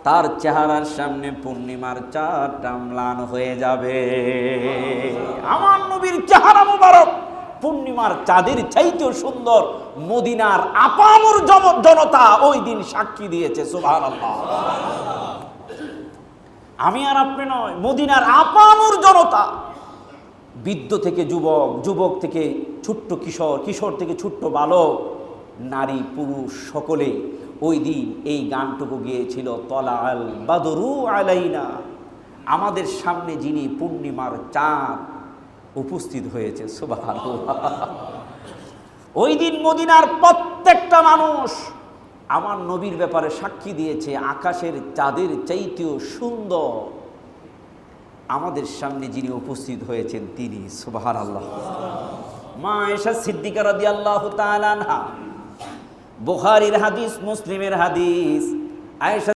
তার চেহারার সামনে পূর্ণিমার চাঁদটা ম্লান হয়ে যাবে। আমার নবীর চেহারা মুবারক পূর্ণিমার চাঁদের চাইতেও সুন্দর। মদিনার আপামর জনতা ওই দিন সাক্ষী দিয়েছে। সুবহানাল্লাহ। আমি আর আপনি নয়, মদিনার আপামর জনতা, বৃদ্ধ থেকে যুবক, যুবক থেকে ছোট্ট কিশোর, কিশোর থেকে ছোট্ট বালক, নারী পুরুষ সকলে ওই দিন এই গানটুকু গিয়েছিল, তলা আল বাদরু আলাইনা, আমাদের সামনে যিনি পূর্ণিমার চাঁদ উপস্থিত হয়েছে। সুবহানাল্লাহ। ওই দিন মদিনার প্রত্যেকটা মানুষ আমার নবীর ব্যাপারে সাক্ষী দিয়েছে, আকাশের চাঁদের চাইতেও সুন্দর আমাদের সামনে যিনি উপস্থিত হয়েছেন তিনি। সুবহানাল্লাহ। মা আয়েশা সিদ্দিকা রাদিয়াল্লাহু তাআলা আনহা, বুখারীর হাদিস, মুসলিমের হাদিস, আয়েশা